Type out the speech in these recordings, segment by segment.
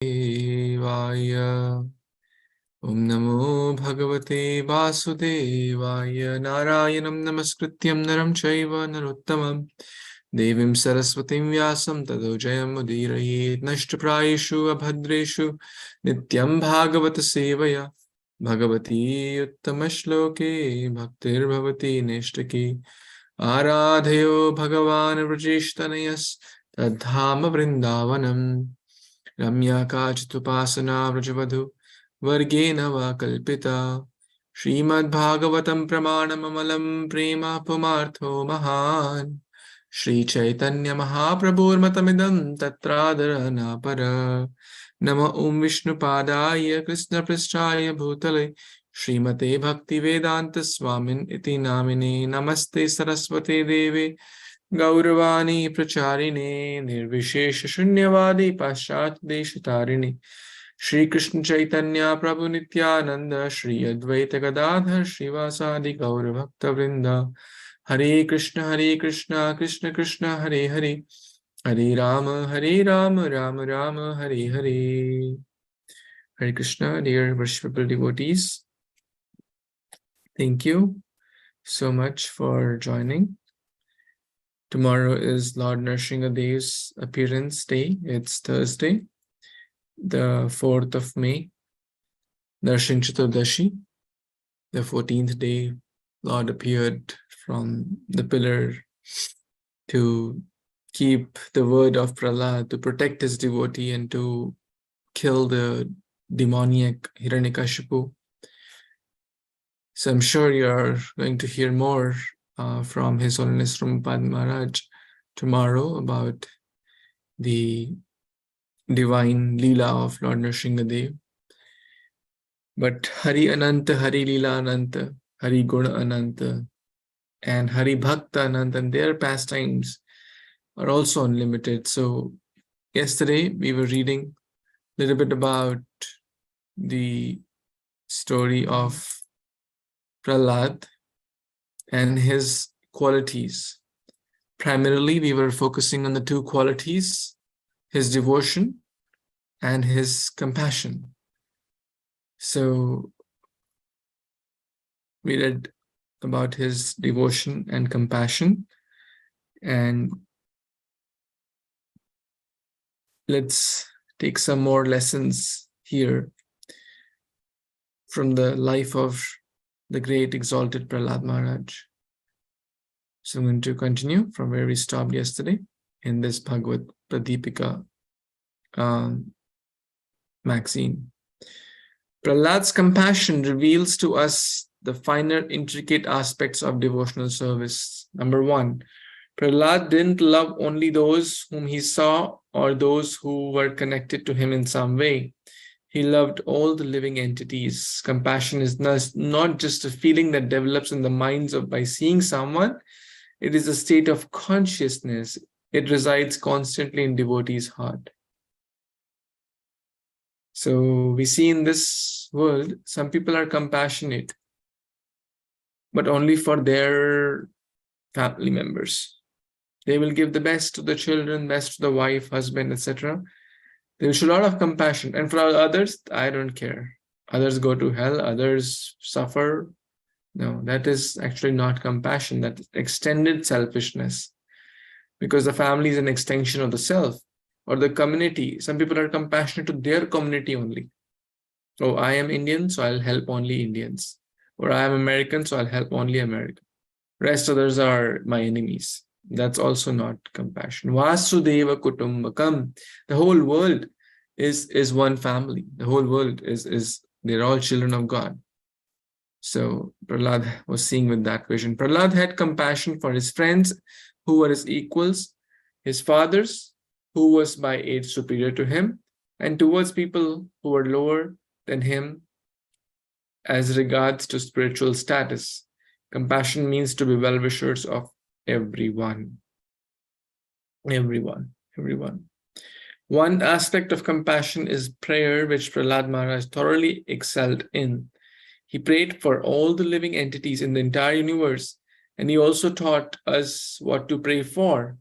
Vaya. Om Namo Bhagavate Vasudevaya. Narayanam Namaskrityam Naram Chaiva Narottamam Devim Saraswatim Vyasam Tado Jayam Udirayet Nashtaprayeshu Abhadreshu Nityam Bhagavata Sevaya Bhagavati Uttamashloke Bhaktir Bhavati Neshtaki Aradhayo Bhagavan Vrajishtanayas Tadhama Vrindavanam Ramya Kachitupasana Vrajavadhu Vargena va kalpita Srimad Bhagavatam Pramanam Amalam Prema Pumartho Mahan Shri Chaitanya Mahaprabhur Matamidam Tatradharana Para Nama Om Vishnu Padaya Krishna Prishthaya Bhutale Srimate Bhakti Vedanta Swamin Iti Namine Namaste Saraswate Deve Gauravani Pracharine Nirvishesha Shunyavadi Pashat Deshatarine Shri Krishna Chaitanya Prabhu Nityananda Shri Advaita Gadadhar Srivasadi Gaura Bhakta Vrinda Hare Krishna Krishna Krishna Hare Hare Hare Rama Rama Rama Hare Hare. Hare Krishna, dear worshipful devotees. Thank you so much for joining. Tomorrow is Lord Nrsingadev's appearance day. It's Thursday, the 4th of May, Narsingh Chaturdashi, the 14th day. Lord appeared from the pillar to keep the word of Prahlad, to protect his devotee and to kill the demoniac Hiranyakashipu. So I'm sure you're going to hear more from His Holiness Prahlad Maharaj tomorrow about the divine Leela of Lord Nrsingadev. But Hari Ananta, Hari Leela Ananta, Hari Guna Ananta, and Hari Bhakta Ananta, and their pastimes are also unlimited. So yesterday we were reading a little bit about the story of Prahlad and his qualities. Primarily, we were focusing on the two qualities, his devotion and his compassion. So we read about his devotion and compassion, and let's take some more lessons here from the life of the great exalted Prahlad Maharaj. So I'm going to continue from where we stopped yesterday in this Bhagavat Pradipika magazine. Prahlad's compassion reveals to us the finer, intricate aspects of devotional service. Number one, Prahlad didn't love only those whom he saw or those who were connected to him in some way. He loved all the living entities. Compassion is not just a feeling that develops in the minds of by seeing someone. It is a state of consciousness. It resides constantly in devotee's heart. So we see in this world, some people are compassionate, but only for their family members. They will give the best to the children, best to the wife, husband, etc. There is a lot of compassion. And for others, I don't care. Others go to hell, others suffer. No, that is actually not compassion. That is extended selfishness. Because the family is an extension of the self or the community. Some people are compassionate to their community only. Oh, I am Indian, so I'll help only Indians. Or I am American, so I'll help only American. Rest others are my enemies. That's also not compassion. Vasudeva Kutumbakam. The whole world is one family. The whole world is they're all children of God. So Prahlad was seeing with that vision. Prahlad had compassion for his friends who were his equals, his fathers who was by age superior to him, and towards people who were lower than him as regards to spiritual status. Compassion means to be well-wishers of everyone. Everyone. One aspect of compassion is prayer, which Prahlad Maharaj thoroughly excelled in. He prayed for all the living entities in the entire universe, and he also taught us what to pray for.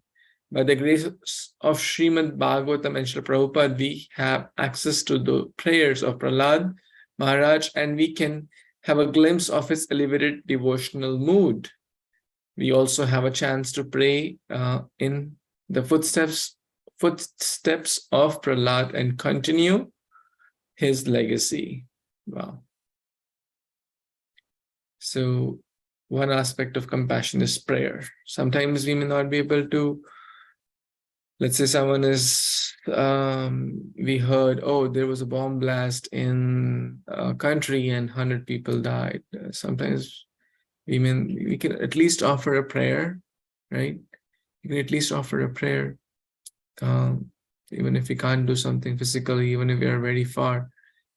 By the grace of Srimad Bhagavatam and Srila Prabhupada, we have access to the prayers of Prahlad Maharaj, and we can have a glimpse of his elevated devotional mood. We also have a chance to pray in the footsteps of Prahlad and continue his legacy. Wow. So one aspect of compassion is prayer. Sometimes we may not be able to, let's say someone is, we heard, oh, there was a bomb blast in a country and 100 people died. Sometimes we can at least offer a prayer, right? You can at least offer a prayer. Even if we can't do something physically, even if we are very far,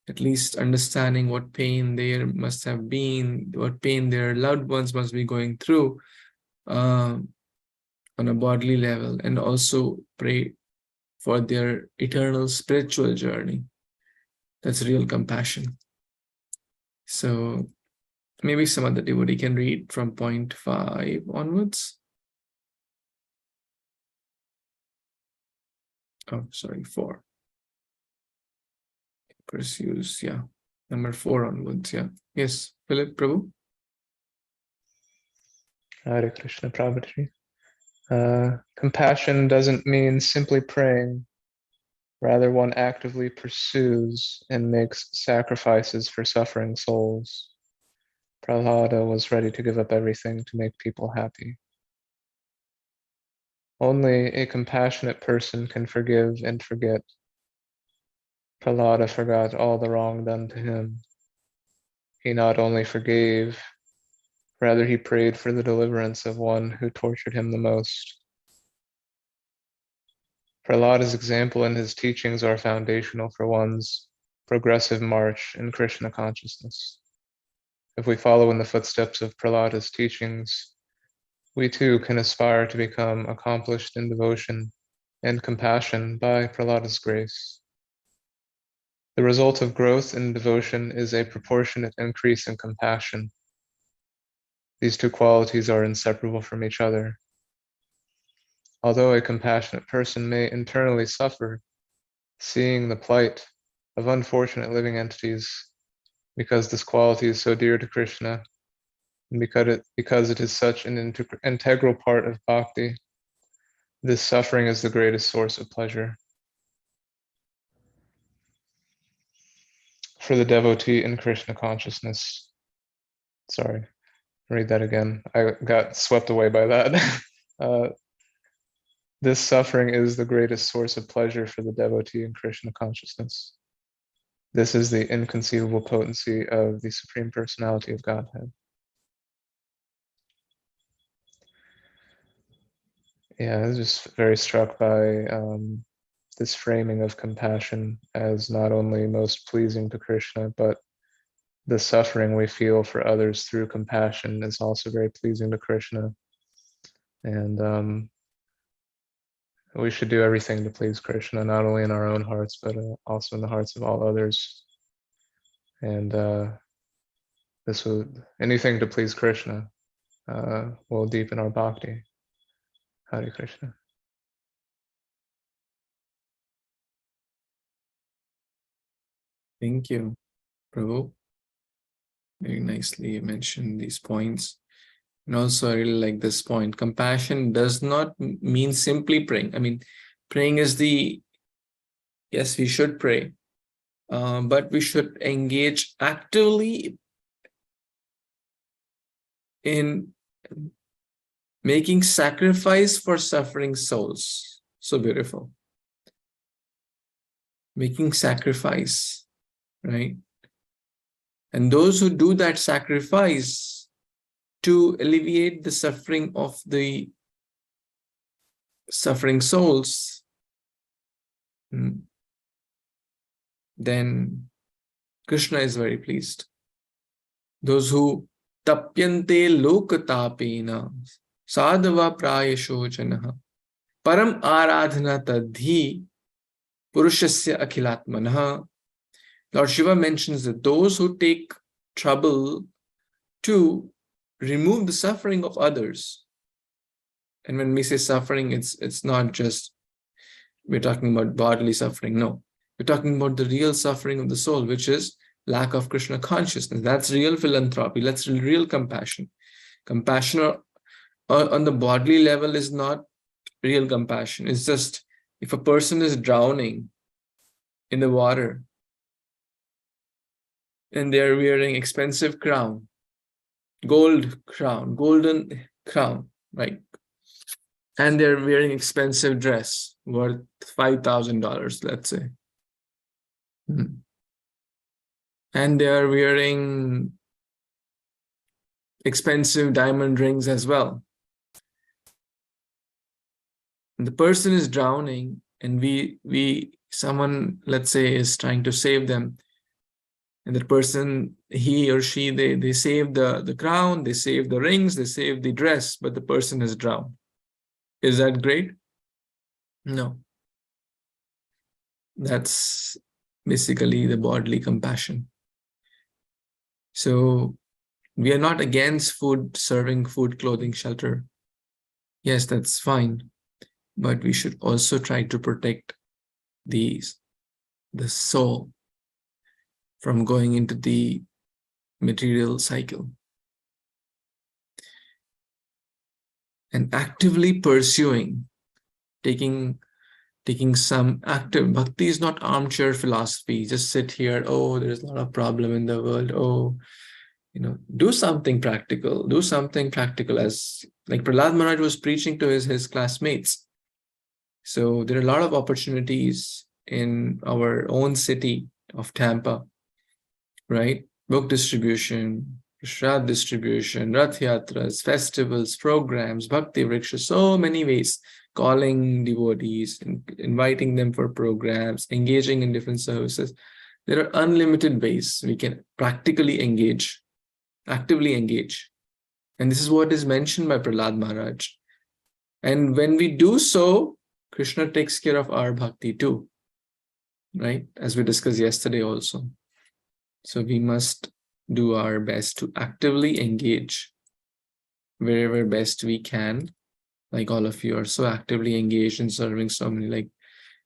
at least understanding what pain there must have been, what pain their loved ones must be going through on a bodily level, and also pray for their eternal spiritual journey. That's real compassion. So maybe some other devotee can read from point 5 onwards. Oh, sorry, 4. Pursues, yeah. Number 4 onwards, yeah. Yes, Philip, Prabhu. Hare Krishna, Prabhuji. Compassion doesn't mean simply praying. Rather, one actively pursues and makes sacrifices for suffering souls. Prahlada was ready to give up everything to make people happy. Only a compassionate person can forgive and forget. Prahlada forgot all the wrong done to him. He not only forgave, rather he prayed for the deliverance of one who tortured him the most. Prahlada's example and his teachings are foundational for one's progressive march in Krishna consciousness. If we follow in the footsteps of Prahlada's teachings, we too can aspire to become accomplished in devotion and compassion by Prahlada's grace. The result of growth in devotion is a proportionate increase in compassion. These two qualities are inseparable from each other. Although a compassionate person may internally suffer, seeing the plight of unfortunate living entities, because this quality is so dear to Krishna, and because it is such an integral part of bhakti, this suffering is the greatest source of pleasure. For the devotee in Krishna consciousness, sorry, read that again. I got swept away by that. This suffering is the greatest source of pleasure for the devotee in Krishna consciousness. This is the inconceivable potency of the Supreme Personality of Godhead. Yeah, I was just very struck by this framing of compassion as not only most pleasing to Krishna, but the suffering we feel for others through compassion is also very pleasing to Krishna. And we should do everything to please Krishna, not only in our own hearts, but also in the hearts of all others. And anything to please Krishna will deepen our bhakti. Hare Krishna. Thank you, Prabhu. Very nicely you mentioned these points. And also, I really like this point. Compassion does not mean simply praying. I mean, praying is yes, we should pray, but we should engage actively in making sacrifice for suffering souls. So beautiful. Making sacrifice, right? And those who do that sacrifice to alleviate the suffering of the suffering souls, then Krishna is very pleased. Those who tapyante lokatapena sadhava prayasho janaha param aradhana tadhi purushasya akhilatmanaha. Lord Shiva mentions that those who take trouble to remove the suffering of others, And when we say suffering, it's not just we're talking about bodily suffering. No, we're talking about the real suffering of the soul, which is lack of Krishna consciousness. That's real philanthropy. That's real compassion. Compassion on the bodily level is not real compassion. It's just if a person is drowning in the water and they're wearing expensive crown, golden crown, right? And they're wearing expensive dress worth $5,000, let's say. And they are wearing expensive diamond rings as well. And the person is drowning, and someone, let's say, is trying to save them. And the person, he or she, they save the crown, they save the rings, they save the dress, but the person is drowned. Is that great? No. That's basically the bodily compassion. So we are not against food, serving food, clothing, shelter. Yes, that's fine. But we should also try to protect the soul from going into the material cycle. And actively pursuing, taking some active bhakti is not armchair philosophy. Just sit here, oh, there's a lot of problem in the world. Oh, do something practical. Do something practical, as like Prahlad Maharaj was preaching to his classmates. So there are a lot of opportunities in our own city of Tampa, right? Book distribution, prasad distribution, Rath Yatras, festivals, programs, Bhakti Vriksha, so many ways, calling devotees, inviting them for programs, engaging in different services. There are unlimited ways we can practically engage, actively engage. And this is what is mentioned by Prahlad Maharaj. And when we do so, Krishna takes care of our bhakti too, right? As we discussed yesterday also. So we must do our best to actively engage wherever best we can. Like all of you are so actively engaged in serving so many,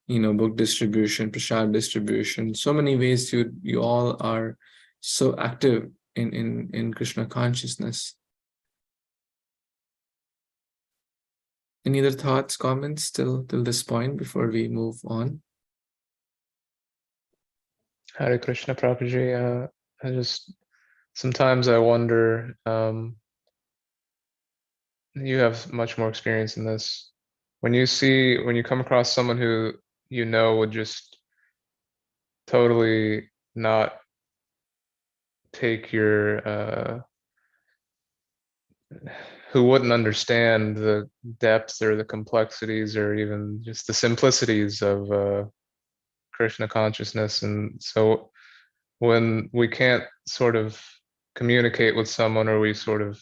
book distribution, prasad distribution, so many ways you all are so active in Krishna consciousness. Any other thoughts, comments till this point before we move on? Hare Krishna, Prabhuji. Sometimes I wonder, you have much more experience in this. When you come across someone who would just totally not take who wouldn't understand the depth or the complexities or even just the simplicities of Krishna consciousness. And so when we can't sort of communicate with someone, or we sort of,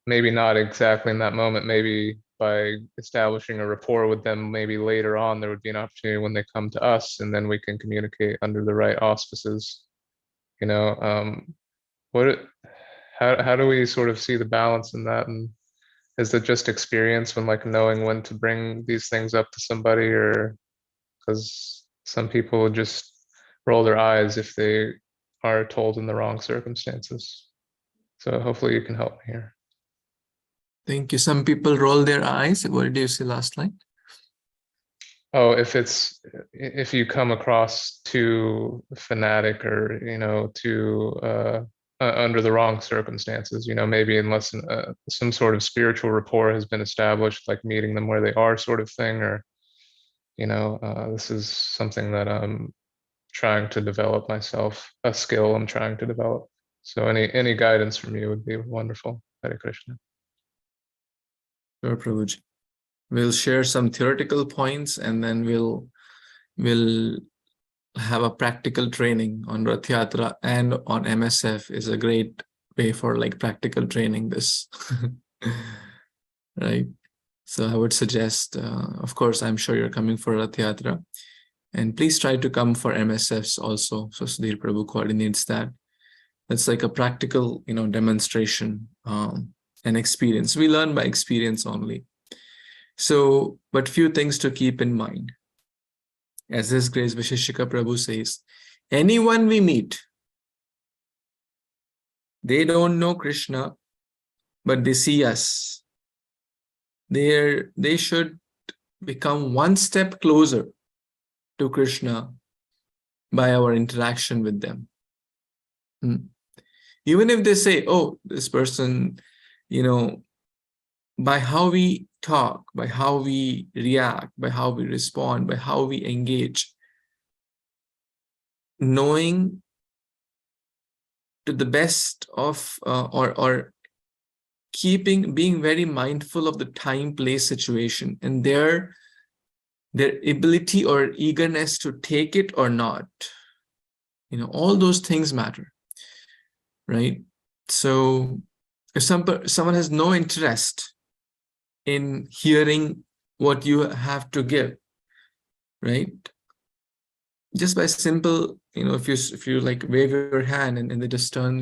maybe not exactly in that moment, maybe by establishing a rapport with them, maybe later on there would be an opportunity when they come to us, and then we can communicate under the right auspices. How do we sort of see the balance in that? And is it just experience when knowing when to bring these things up to somebody, or because some people just roll their eyes if they are told in the wrong circumstances? So hopefully you can help me here. Thank you. Some people roll their eyes. What did you say last line? Oh, if you come across too fanatic, or too under the wrong circumstances, maybe unless some sort of spiritual rapport has been established, like meeting them where they are, sort of thing, or this is something that I'm trying to develop myself, a skill I'm trying to develop. So any guidance from you would be wonderful. Hare Krishna. Sure, Prabhuji. We'll share some theoretical points, and then we'll have a practical training on Rath Yatra and on MSF is a great way for practical training this. Right. So I would suggest, of course, I'm sure you're coming for Rath Yatra, and please try to come for MSFs also. So Sudhir Prabhu coordinates that. That's like a practical, demonstration and experience. We learn by experience only. So, but few things to keep in mind. As His Grace Visheshika Prabhu says, anyone we meet, they don't know Krishna, but they see us. They should become one step closer to Krishna by our interaction with them. Even if they say, oh, this person, by how we talk, by how we react, by how we respond, by how we engage, knowing to the best of or being very mindful of the time, place, situation, and their ability or eagerness to take it or not. All those things matter, right? So if someone has no interest in hearing what you have to give, right? Just by simple, if you like wave your hand and they just turn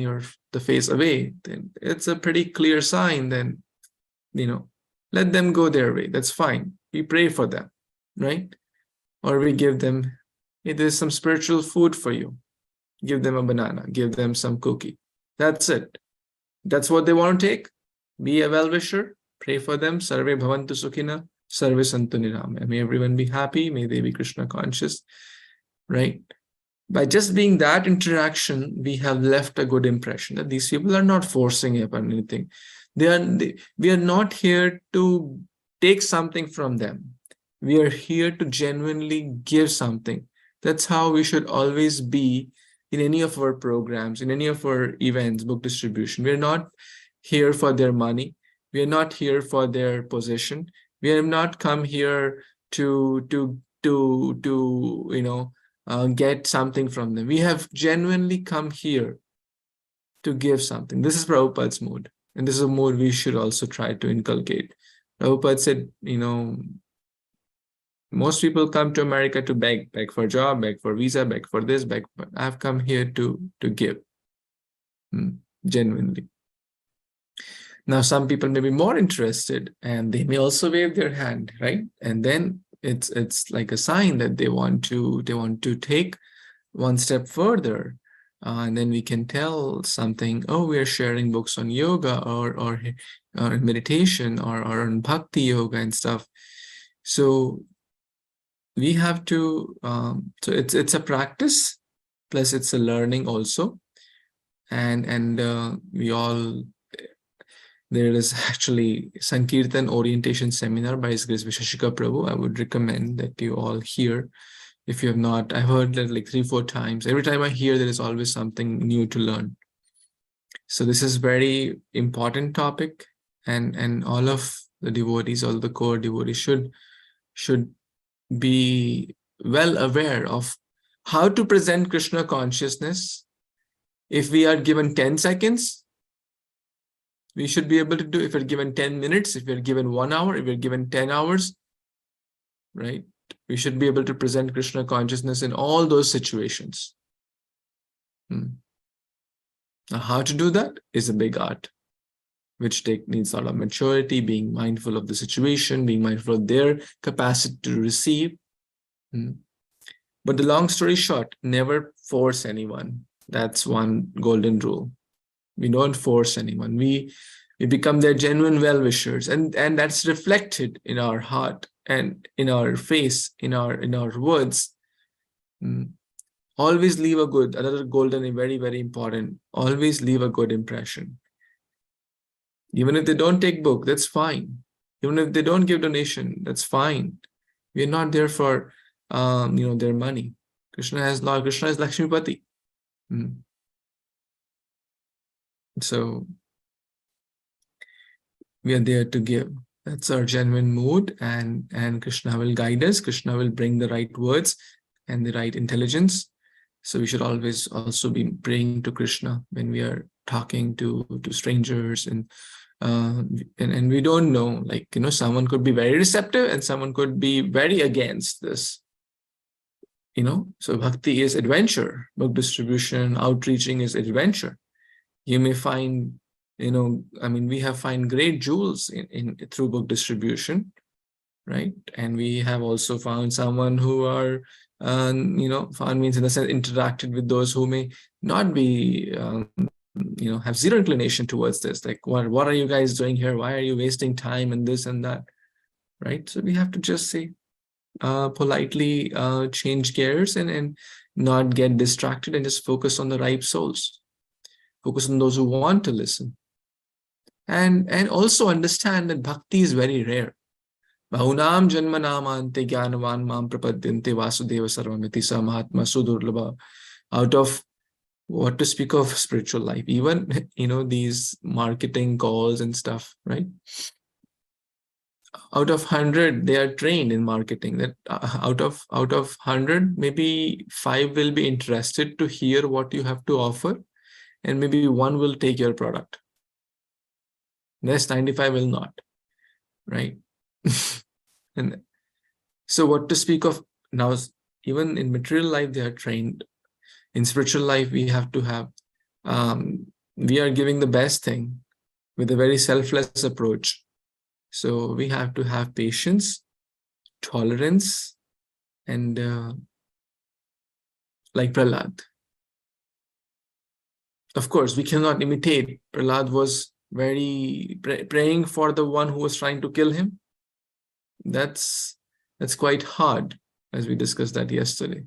the face away, then it's a pretty clear sign. Then, let them go their way. That's fine. We pray for them, right? Or we give them, hey, there's some spiritual food for you. Give them a banana, give them some cookie. That's it. That's what they want to take. Be a well-wisher, pray for them. Sarve bhavantu sukhina, sarve santu nirama. May everyone be happy. May they be Krishna conscious, right? By just being that interaction, we have left a good impression that these people are not forcing upon anything. We are not here to take something from them. We are here to genuinely give something. That's how we should always be in any of our programs, in any of our events, book distribution. We're not here for their money. We are not here for their position. We have not come here to get something from them. We have genuinely come here to give something. This is Prabhupada's mood. And this is a mood we should also try to inculcate. Prabhupada said, most people come to America to beg for a job, beg for visa, beg for this, but I've come here to give genuinely. Now, some people may be more interested and they may also wave their hand, right? And then it's like a sign that they want to take one step further. And then we can tell something, oh, we are sharing books on yoga or meditation or on bhakti yoga and stuff. So we have to, so it's a practice, plus it's a learning also. And we all, there is actually Sankirtan orientation seminar by His Grace Visheshika Prabhu. I would recommend that you all hear. If you have not, I've heard that like 3-4 times. Every time I hear, there is always something new to learn. So this is very important topic, and all of the devotees, all the core devotees should be well aware of how to present Krishna consciousness. If we are given 10 seconds, we should be able to do. If we're given 10 minutes, if we're given 1 hour, if we're given 10 hours, right? We should be able to present Krishna consciousness in all those situations. Now, how to do that is a big art, which needs a lot of maturity, being mindful of the situation, being mindful of their capacity to receive. But the long story short, never force anyone. That's one golden rule. We don't force anyone. We become their genuine well-wishers, and that's reflected in our heart and in our face, in our words. Always leave a good, another golden and very, very important, always leave a good impression. Even if they don't take book, that's fine. Even if they don't give donation, that's fine. We're not there for their money. Krishna is Lakshmipati. So we are there to give. That's our genuine mood, and Krishna will guide us. Krishna will bring the right words and the right intelligence. So we should always also be praying to Krishna when we are talking to strangers, and we don't know, like, someone could be very receptive and someone could be very against this. So bhakti is adventure. Book distribution, outreaching is adventure. You may find, we have find great jewels in through book distribution, right? And we have also found someone who are, found means in the sense interacted with those who may not be, have zero inclination towards this. Like, what are you guys doing here? Why are you wasting time and this and that, right? So we have to just say, politely change gears and not get distracted and just focus on the ripe souls. Focus on those who want to listen. And also understand that bhakti is very rare. Bahunam janmanamante jnanavan mam prapadyante vasudeva sarvamiti sa mahatma sudurlabha. Out of, what to speak of spiritual life, even, these marketing calls and stuff, right? Out of 100, they are trained in marketing. That out of 100, maybe 5 will be interested to hear what you have to offer, and maybe 1 will take your product. Rest 95 will not, right? And so what to speak of now, even in material life, they are trained. In spiritual life, we have to have, we are giving the best thing with a very selfless approach. So we have to have patience, tolerance, and like Prahlad. Of course, we cannot imitate. Prahlad was very praying for the one who was trying to kill him. That's quite hard, as we discussed that yesterday.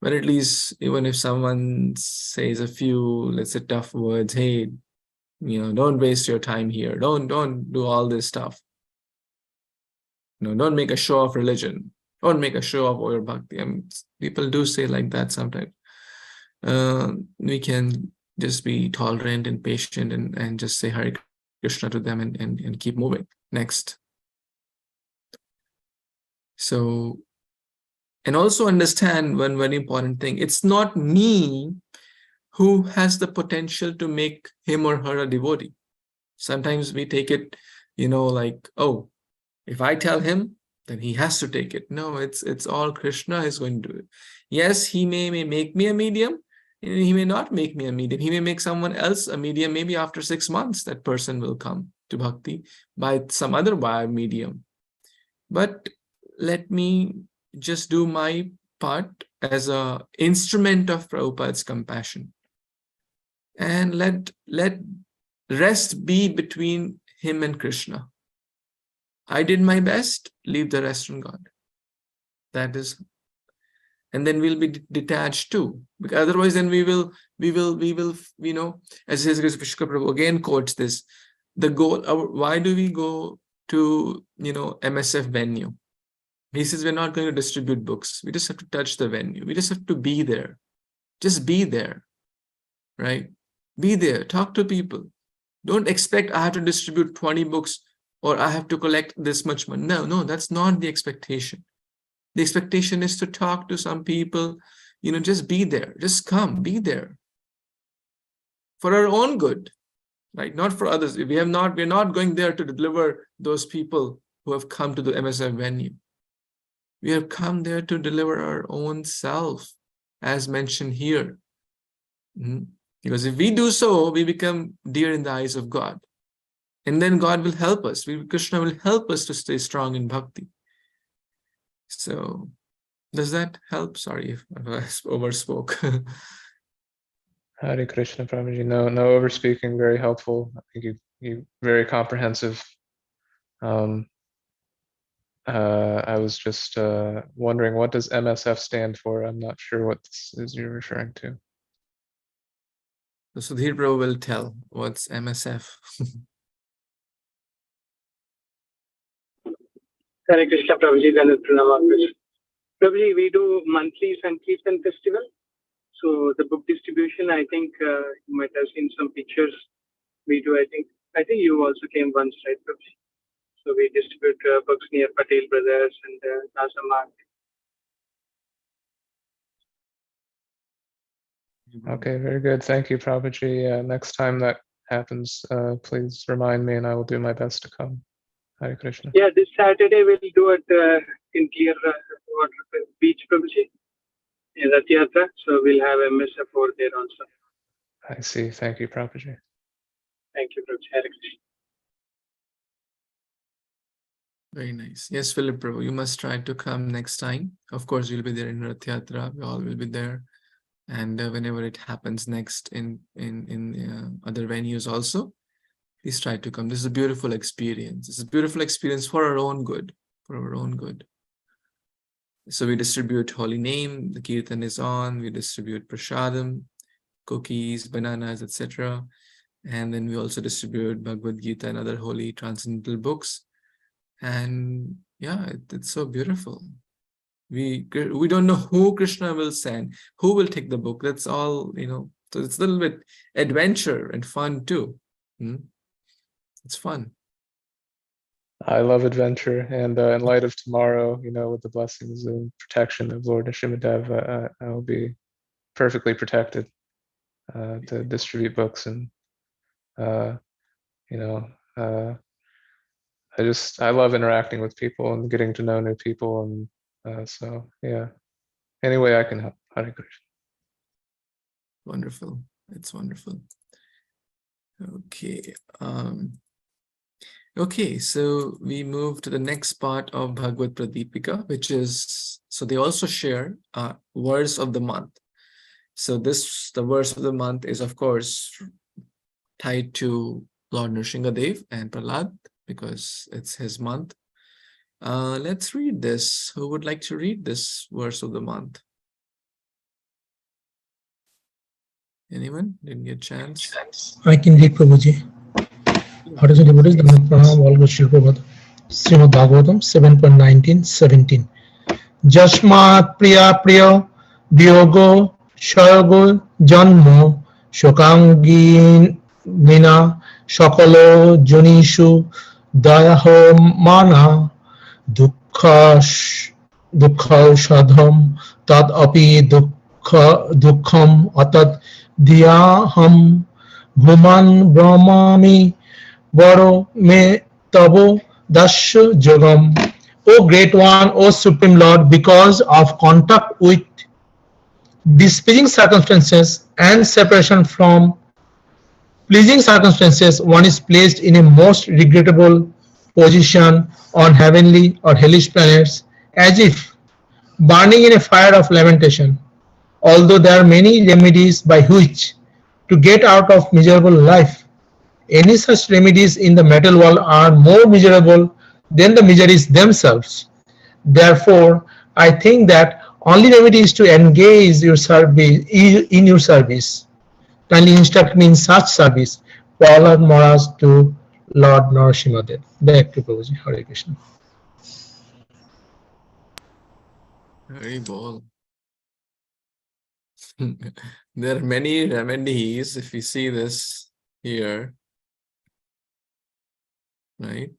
But at least, even if someone says a few, let's say, tough words, hey, don't waste your time here. Don't do all this stuff. Don't make a show of religion. Don't make a show of your bhakti. People do say like that sometimes. We can just be tolerant and patient and just say Hare Krishna to them and keep moving. Next. So, and also understand one very important thing. It's not me who has the potential to make him or her a devotee. Sometimes we take it, like, oh, if I tell him, then he has to take it. No, it's all Krishna is going to do it. Yes, he may make me a medium, and he may not make me a medium. He may make someone else a medium. Maybe after 6 months, that person will come to bhakti by some other medium. But let me just do my part as an instrument of Prabhupada's compassion. And let rest be between him and Krishna. I did my best, leave the rest on God. That is, and then we'll be detached too. Because otherwise, then we will, as Vishka Prabhu again quotes this, the goal, why do we go to, MSF venue? He says, we're not going to distribute books. We just have to touch the venue. We just have to be there. Just be there, right? Be there, talk to people. Don't expect I have to distribute 20 books or I have to collect this much money. No, that's not the expectation. The expectation is to talk to some people, just be there, just come, be there. For our own good, right? Not for others. We're not going there to deliver those people who have come to the MSF venue. We have come there to deliver our own self, as mentioned here. Because if we do so, we become dear in the eyes of God. And then God will help us. Krishna will help us to stay strong in bhakti. So, does that help? Sorry if I overspoke. Hare Krishna, Prabhuji. No overspeaking. Very helpful. I think you very comprehensive. I was just wondering, what does MSF stand for? I'm not sure what this is you're referring to. So Sudhir Prabhu will tell what's MSF. Hare Krishna, Prabhuji. Prabhuji, we do monthly Sankirtan festival. So the book distribution, I think you might have seen some pictures. We do, I think you also came once, right, Prabhuji? So we distribute books near Patel Brothers and Nasamak. Okay, very good. Thank you, Prabhuji. Next time that happens, please remind me and I will do my best to come. Hare Krishna. Yeah, this Saturday we'll do it in clear water beach, Prabhuji. In Rath Yatra. So we'll have MSF over there also. I see. Thank you, Prabhuji. Thank you, Prabhuji. Hare Krishna. Very nice. Yes, Philip Prabhu, you must try to come next time. Of course, you'll be there in Rath Yatra. We all will be there. And whenever it happens next in other venues also, please try to come. This is a beautiful experience. This is a beautiful experience for our own good, for our own good. So we distribute holy name, the kirtan is on, we distribute prasadam, cookies, bananas, etc. And then we also distribute Bhagavad Gita and other holy transcendental books. And yeah, it's so beautiful. We don't know who Krishna will send, who will take the book. That's all, so it's a little bit adventure and fun too. It's fun. I love adventure, and in light of tomorrow, with the blessings and protection of Lord Nishimadev, I will be perfectly protected to distribute books, and I love interacting with people and getting to know new people, and so yeah, any way I can help. Hare Krishna. Wonderful. It's wonderful. Okay. Okay, so we move to the next part of Bhagavat Pradipika, which is, so they also share verse of the month. So the verse of the month is, of course, tied to Lord Nrsingadev and Prahlad, because it's his month. Let's read this. Who would like to read this verse of the month? Anyone? Didn't get a chance? I can read, Prabhuji. What is the Pranam, all good Shilprabhat. Srimad Bhagavatam 7.19-17. Jasmat Priya Priya Vyogo Shayago Janmo Shokangin Nina Shakalo Jonishu Dayaho Mana Dukha Shadham Tad Api Dukham Atat Diyaham Bhuman Brahmami Varo me tabo dasya jagam. O Great One, O Supreme Lord, because of contact with displeasing circumstances and separation from pleasing circumstances, one is placed in a most regrettable position on heavenly or hellish planets, as if burning in a fire of lamentation. Although there are many remedies by which to get out of miserable life, any such remedies in the material world are more miserable than the miseries themselves. Therefore, I think that only remedy is to engage your service in your service. Kindly instruct me in such service. Prahlad Maharaj to Lord Nrsimhadev. Back to Prabhuji. Hare Krishna. Very bold. There are many remedies, if you see this here, right,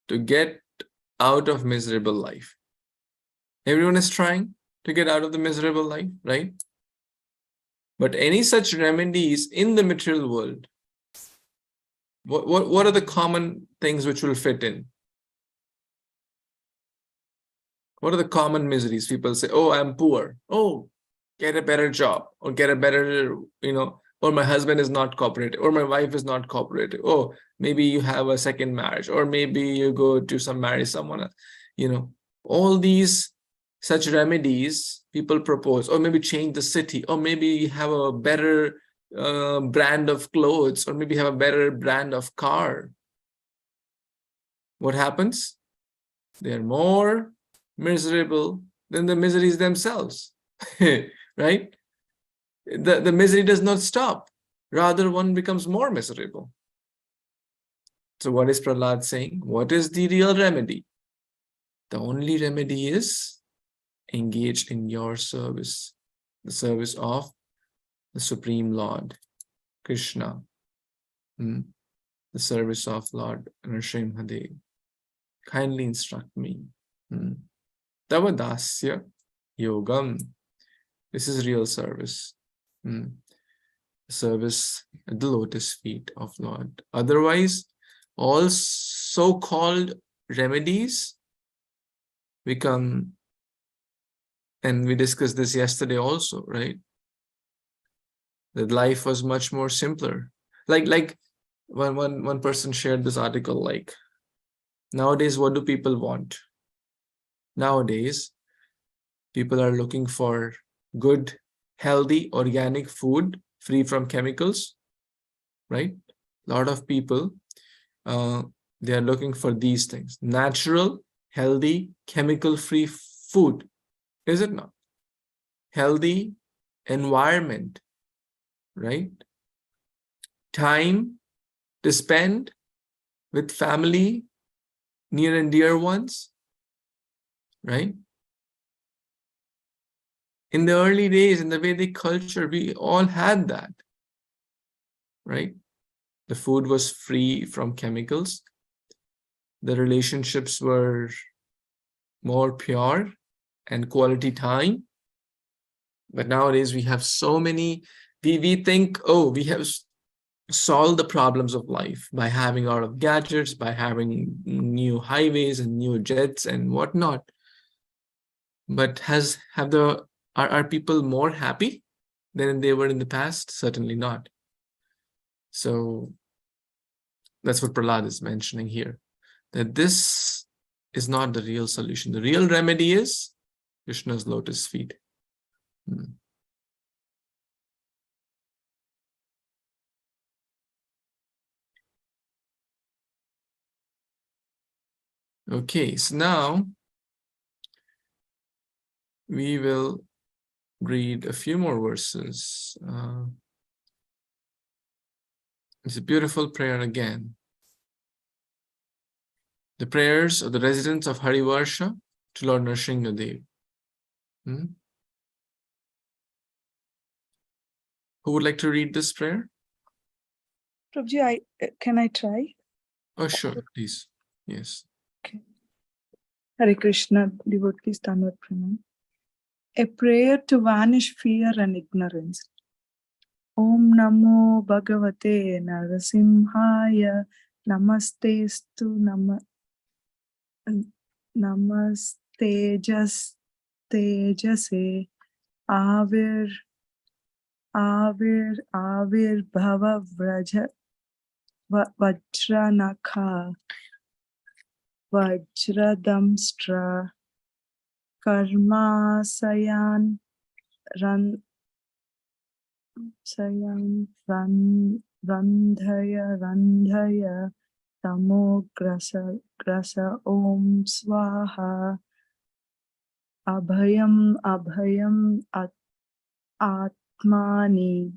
to get out of miserable life. Everyone is trying to get out of the miserable life, right? But any such remedies in the material world, what are the common things which will fit in? What are the common miseries? People say, oh, I'm poor. Oh, get a better job, or get a better, or my husband is not cooperative, or my wife is not cooperative. Oh, maybe you have a second marriage, or maybe you go to marry someone else. All these such remedies people propose, or maybe change the city, or maybe have a better brand of clothes, or maybe have a better brand of car. What happens? They're more miserable than the miseries themselves. Right? The misery does not stop. Rather, one becomes more miserable. So what is Prahlad saying? What is the real remedy? The only remedy is engage in your service, the service of the Supreme Lord, Krishna, the service of Lord Nrsimhadev. Kindly instruct me. Tavadasya yogam. This is real service. Service at the lotus feet of Lord. Otherwise, all so-called remedies become, and we discussed this yesterday also, right? That life was much more simpler. Like one person shared this article, like Nowadays, what do people want? Nowadays, people are looking for good, healthy, organic food, free from chemicals, right? A lot of people, they are looking for these things. Natural, healthy, chemical-free food, is it not? Healthy environment, right? Time to spend with family, near and dear ones, right? In the early days, in the Vedic culture, we all had that, right? The food was free from chemicals. The relationships were more pure and quality time. But nowadays we have so many, we think, oh, we have solved the problems of life by having a lot of gadgets, by having new highways and new jets and whatnot. But are people more happy than they were in the past? Certainly not. So that's what Prahlad is mentioning here, that this is not the real solution. The real remedy is Krishna's lotus feet. Okay, so now we will read a few more verses. It's a beautiful prayer again. The prayers of the residents of Harivarsha to Lord Nrsimhadev. Who would like to read this prayer? Prabhuji, can I try? Oh, sure, please. Yes. Okay. Hare Krishna, devotees, Tanvat Pranam. A prayer to vanish fear and ignorance. Om Namo Bhagavate Narasimhaya Namastestu Namastejas Tejase Avir Bhava Vraja Vajranakha Vajradamstra Karma Sayan Randhaya Tamo Grasa Om Swaha Abhayam Atmani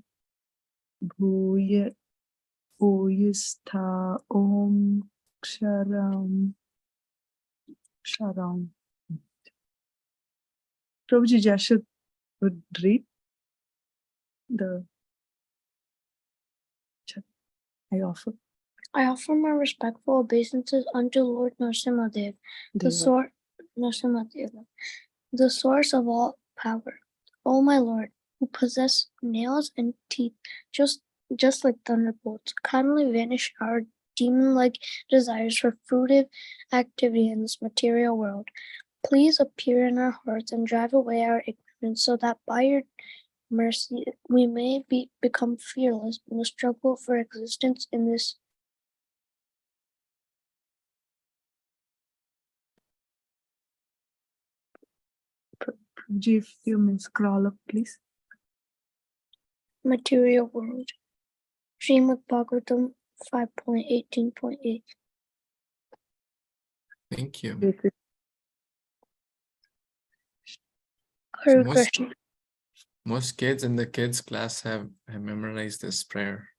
Bhuyistha Om Ksharam. Prabhuji Jashut would read the I offer my respectful obeisances unto Lord Nrsimhadev, the source of all power. O my Lord, who possess nails and teeth just like thunderbolts, kindly vanish our demon-like desires for fruitive activity in this material world. Please appear in our hearts and drive away our ignorance, so that by your mercy we may become fearless in the struggle for existence in this. Prabhuji, if you may scroll up, please. Material world. Srimad Bhagavatam 5.18.8. Thank you. Hare Krishna. Most kids in the kids class have memorized this prayer.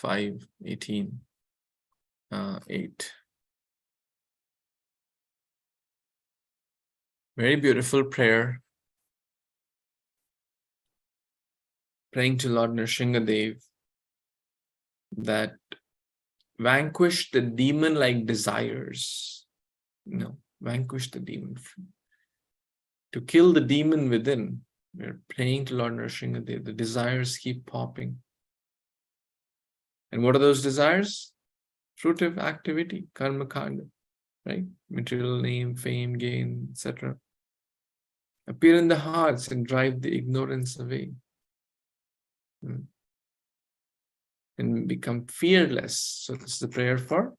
5.18.8. Very beautiful prayer. Praying to Lord Nrsimhadev that vanquish the demon-like desires. Vanquish the demon. To kill the demon within, we're praying to Lord Nrsimhadev. The desires keep popping. And what are those desires? Fruitive activity, karma kanda, right? Material name, fame, gain, etc. Appear in the hearts and drive the ignorance away. And become fearless. So this is the prayer for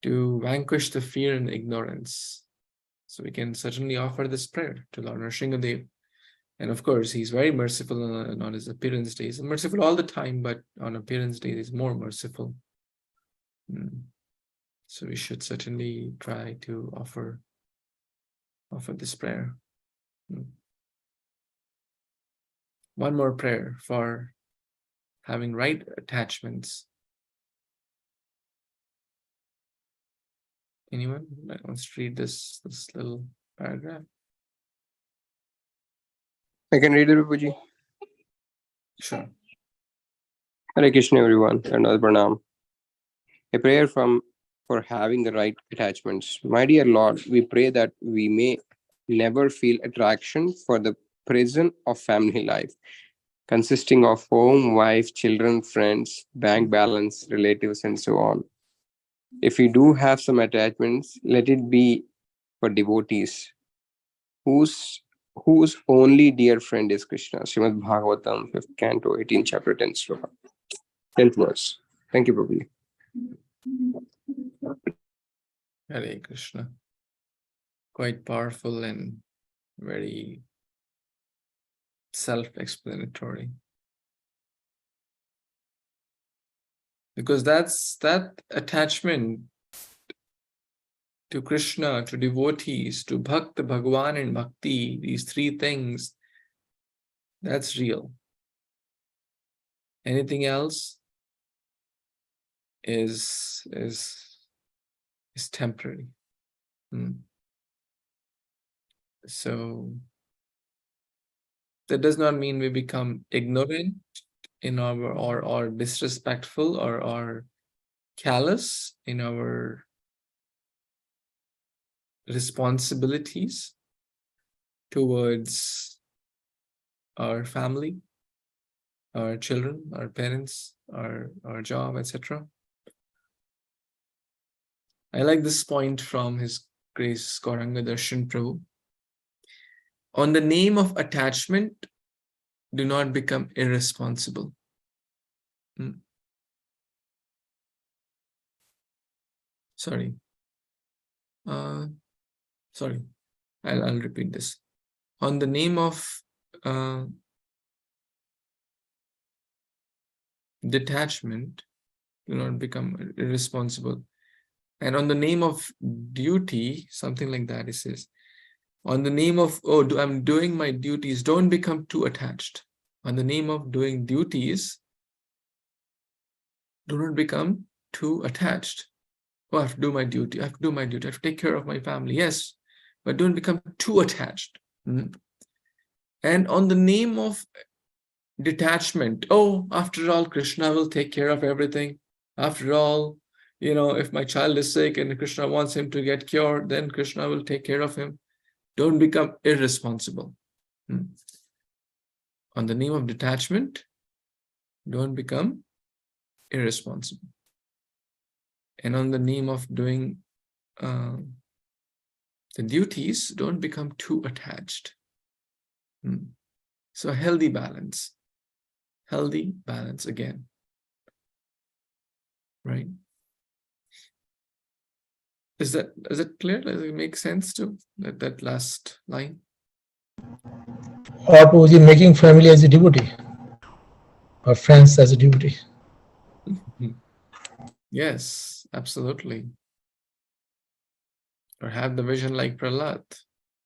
to vanquish the fear and ignorance. So we can certainly offer this prayer to Lord Nrsingadev. And of course, he's very merciful on his appearance days. He's merciful all the time, but on appearance days, he's more merciful. So we should certainly try to offer this prayer. One more prayer for having right attachments. Anyone that wants to read this little paragraph? I can read it, Prabhuji. Sure. Hare Krishna, everyone. Another pranam. A prayer for having the right attachments. My dear Lord, we pray that we may never feel attraction for the prison of family life, consisting of home, wife, children, friends, bank balance, relatives, and so on. If we do have some attachments, let it be for devotees whose only dear friend is Krishna. Srimad Bhagavatam, 5th Canto, 18th chapter, 10th sloka. 10th verse. Thank you, Prabhuji. Hare Krishna. Quite powerful and very self-explanatory. Because that attachment to Krishna, to devotees, to Bhakta, Bhagavan, and Bhakti, these three things, that's real. Anything else is temporary. So that does not mean we become ignorant in our or disrespectful or callous in our responsibilities towards our family, our children, our parents, our job, etc. I like this point from His Grace Gauranga Darshan Prabhu. On the name of attachment, do not become irresponsible. Sorry. Sorry. I'll repeat this. On the name of detachment, do not become irresponsible. And on the name of duty, something like that, it says, on the name of, I'm doing my duties, don't become too attached. On the name of doing duties, do not become too attached. Oh, I have to do my duty. I have to do my duty. I have to take care of my family. Yes, but don't become too attached. And on the name of detachment, after all, Krishna will take care of everything. After all, if my child is sick and Krishna wants him to get cured, then Krishna will take care of him. Don't become irresponsible. On the name of detachment, don't become irresponsible. And on the name of doing the duties, don't become too attached. So a healthy balance again, right? Is it clear? Does it make sense to that last line? Or was he making family as a devotee or friends as a devotee? Yes, absolutely. Or have the vision like Prahlad,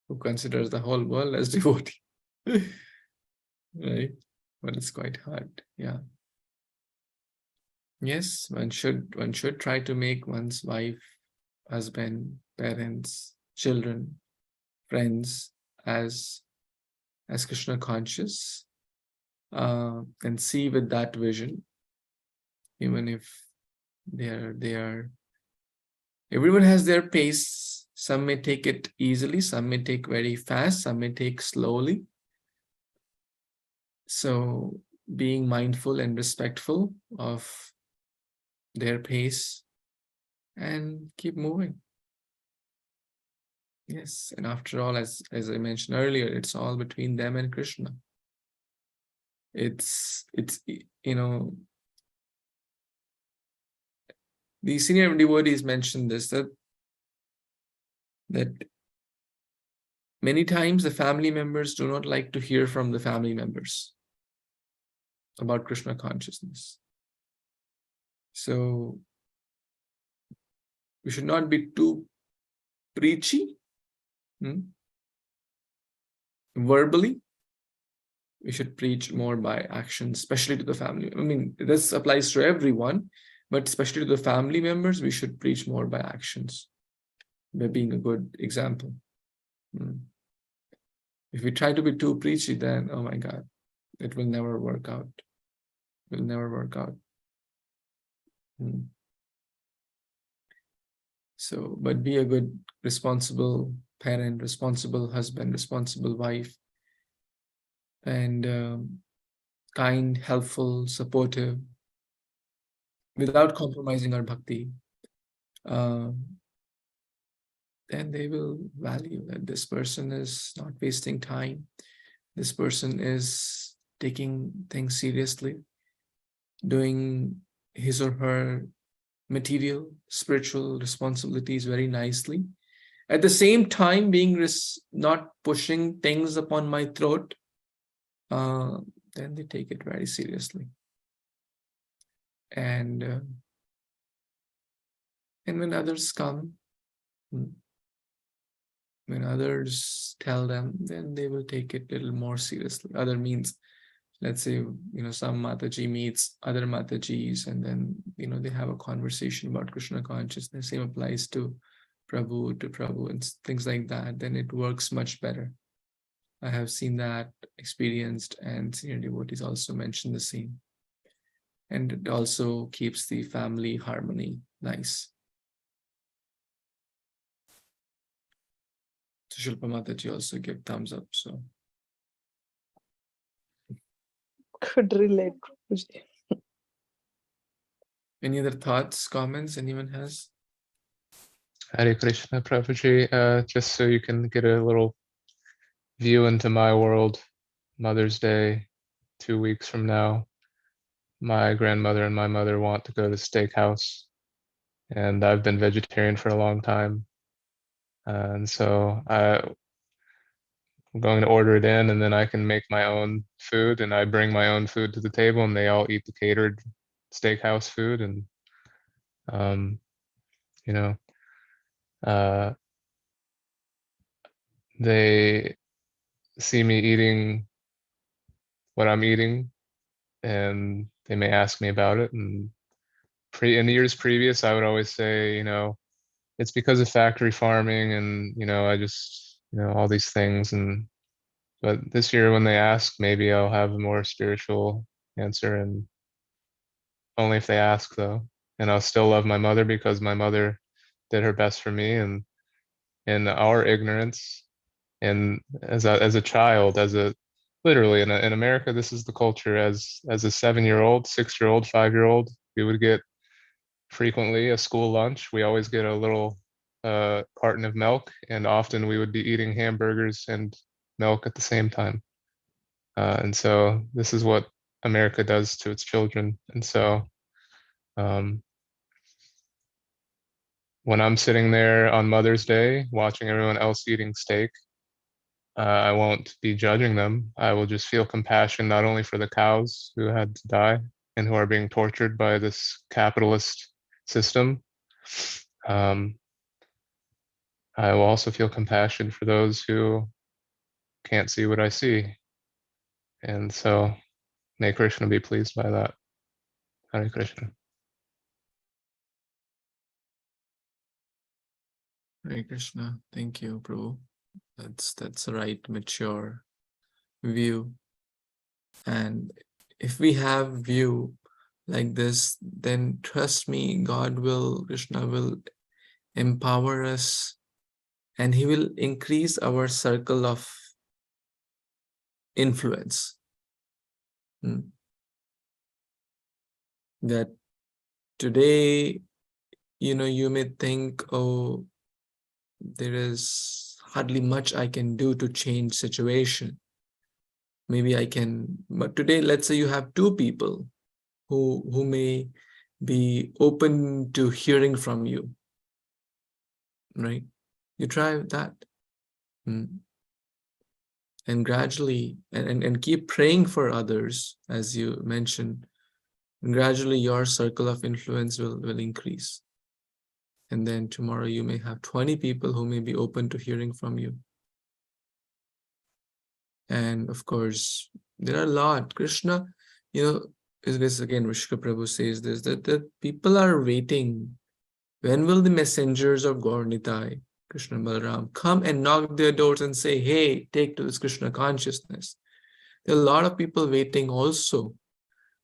who considers the whole world as devotee. Right? But it's quite hard. Yeah. Yes, one should try to make one's wife, husband, parents, children, friends as Krishna conscious, and see with that vision, even if they are everyone has their pace. Some may take it easily, some may take very fast, some may take slowly. So being mindful and respectful of their pace and keep moving. Yes, and after all, as I mentioned earlier, it's all between them and Krishna. It's the senior devotees mentioned this, that many times the family members do not like to hear from the family members about Krishna consciousness. So we should not be too preachy, verbally. We should preach more by action, especially to the family. I mean, this applies to everyone, but especially to the family members, we should preach more by actions, by being a good example. If we try to be too preachy, then, oh my God, it will never work out. It will never work out. So, but be a good, responsible parent, responsible husband, responsible wife, and kind, helpful, supportive, without compromising our bhakti. Then they will value that this person is not wasting time. This person is taking things seriously, doing his or her material, spiritual responsibilities very nicely. At the same time, being not pushing things upon my throat, then they take it very seriously. And when others come, when others tell them, then they will take it a little more seriously. Other means, let's say, some Mataji meets other Matajis, and then, they have a conversation about Krishna consciousness. Same applies to Prabhu, and things like that. Then it works much better. I have seen that, experienced, and senior devotees also mention the same. And it also keeps the family harmony nice. So Shilpa Mataji also gave thumbs up. So Could relate. Prabhuji. any other thoughts, comments anyone has? Hare Krishna, Prabhuji. Just so you can get a little view into my world, Mother's Day, 2 weeks from now, my grandmother and my mother want to go to the steakhouse, and I've been vegetarian for a long time. And so I'm going to order it in, and then I can make my own food, and I bring my own food to the table, and they all eat the catered steakhouse food. And they see me eating what I'm eating, and they may ask me about it. And in the years previous, I would always say, it's because of factory farming, and I just, all these things. But this year, when they ask, maybe I'll have a more spiritual answer, and only if they ask, though. And I'll still love my mother, because my mother did her best for me, and in our ignorance, and as a child, literally in America, this is the culture. As a 7-year-old, 6-year-old, 5-year-old, we would get frequently a school lunch. We always get a little carton of milk, and often we would be eating hamburgers and milk at the same time. And so this is what America does to its children. And so when I'm sitting there on Mother's Day watching everyone else eating steak, I won't be judging them. I will just feel compassion, not only for the cows who had to die and who are being tortured by this capitalist system. I will also feel compassion for those who can't see what I see. And so may Krishna be pleased by that. Hare Krishna. Hare Krishna. Thank you, Prabhu. That's the right, mature view. And if we have view like this, then trust me, Krishna will empower us, and he will increase our circle of influence. That today, you may think, oh, there is hardly much I can do to change situation. Maybe I can, but today, let's say you have 2 people who may be open to hearing from you, right? You try that. And gradually, and keep praying for others, as you mentioned. And gradually your circle of influence will increase. And then tomorrow you may have 20 people who may be open to hearing from you. And of course, there are a lot. Krishna, is this again, Rishika Prabhu says this, that people are waiting. When will the messengers of Gaur Nitai, Krishna Balaram, come and knock their doors and say, hey, take to this Krishna consciousness? There are a lot of people waiting also.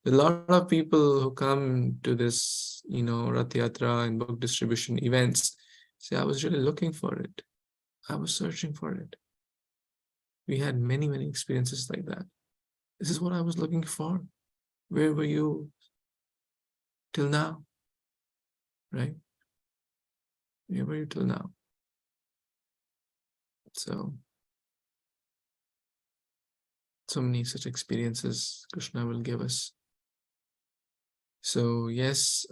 There are a lot of people who come to this, Rath Yatra and book distribution events. Say, I was really looking for it. I was searching for it. We had many, many experiences like that. This is what I was looking for. Where were you till now? Right? Where were you till now? So many such experiences Krishna will give us. So yes,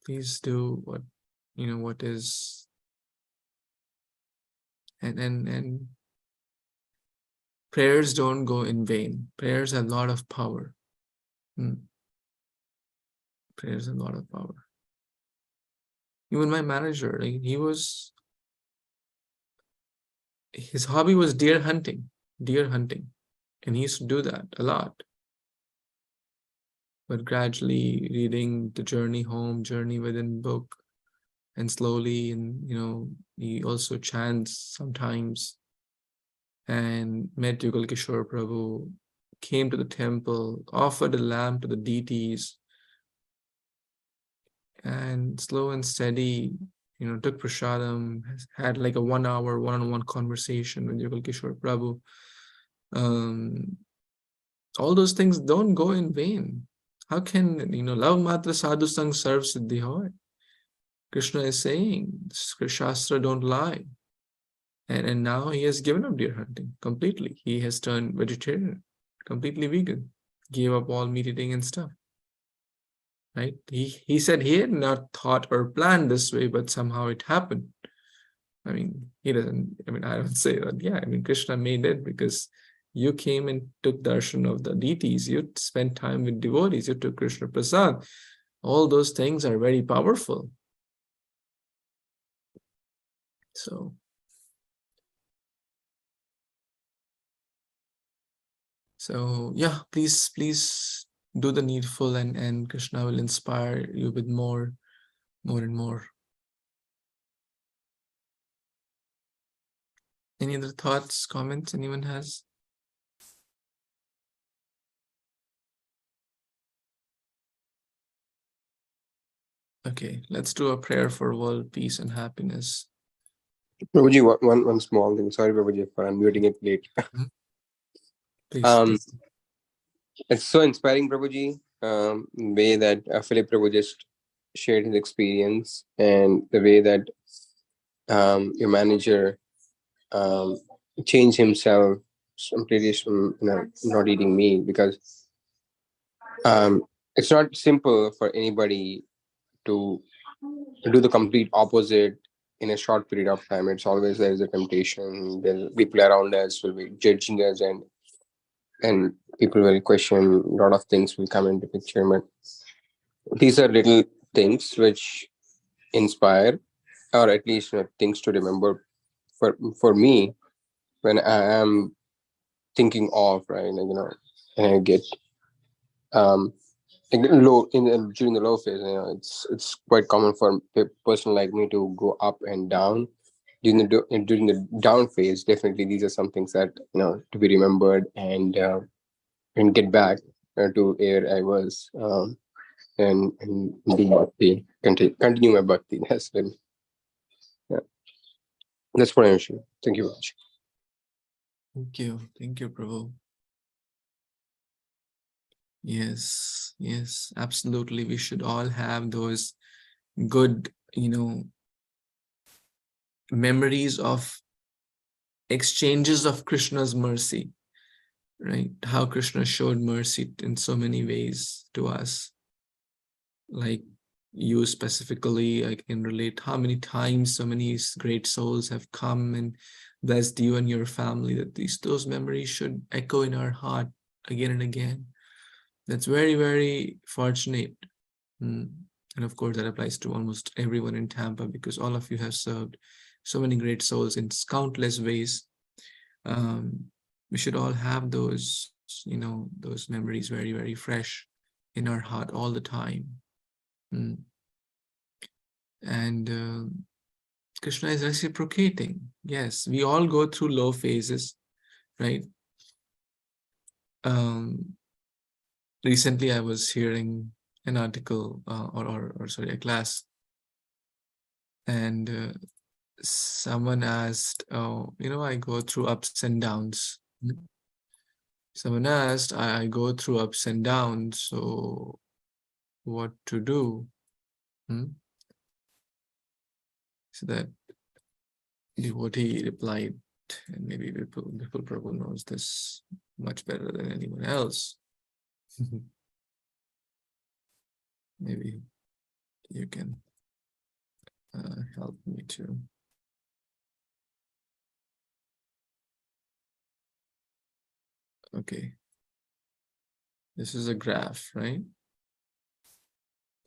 please do what is, and prayers don't go in vain. Prayers have a lot of power. Prayers have a lot of power. Even my manager, his hobby was deer hunting, and he used to do that a lot. But gradually reading the Journey Home, Journey Within book, and slowly, and he also chants sometimes, and met Yugal Kishore Prabhu, came to the temple, offered a lamp to the deities, and slow and steady, took prasadam, had like a 1 hour one-on-one conversation with Yugal Kishore Prabhu. All those things don't go in vain. How can, love matra sadhu sang sarv siddhi hoy? Krishna is saying, Shastra don't lie. And now he has given up deer hunting completely. He has turned vegetarian, completely vegan, gave up all meat eating and stuff. Right? He said he had not thought or planned this way, but somehow it happened. He doesn't, I don't say that. Yeah, Krishna made it because you came and took darshan of the deities. You spent time with devotees. You took Krishna Prasad. All those things are very powerful. So yeah, please do the needful, and Krishna will inspire you with more and more. Any other thoughts, comments anyone has? Okay, let's do a prayer for world peace and happiness. Prabhuji, one small thing. Sorry, Prabhuji, for unmuting it late. Please. It's so inspiring, Prabhuji, the way that Philip Prabhu just shared his experience, and the way that your manager changed himself completely from not eating meat, because it's not simple for anybody to do the complete opposite in a short period of time. It's always there is a temptation. Then people around us will be judging us, and people will question. A lot of things will come into picture. But these are little things which inspire, or at least things to remember for me when I am thinking of, right, and I get low during the low phase. It's quite common for a person like me to go up and down during the down phase. Definitely, these are some things that to be remembered, and get back to where I was, and do bhakti, continue my bhakti. That's been, yeah. That's what I'm sure. Thank you very much. Thank you, Prabhu. Yes, absolutely. We should all have those good, memories of exchanges of Krishna's mercy, right? How Krishna showed mercy in so many ways to us. like you specifically, I can relate how many times so many great souls have come and blessed you and your family, that those memories should echo in our heart again and again. That's very, very fortunate. And of course, that applies to almost everyone in Tampa, because all of you have served so many great souls in countless ways. We should all have those, those memories very, very fresh in our heart all the time. And Krishna is reciprocating. Yes, we all go through low phases, right? Recently, I was hearing an article or sorry, a class, and someone asked, "Oh, I go through ups and downs." Someone asked, "I go through ups and downs, so what to do?" So that devotee replied, and maybe Vipul Prabhu knows this much better than anyone else. Maybe you can help me too. Okay. This is a graph, right?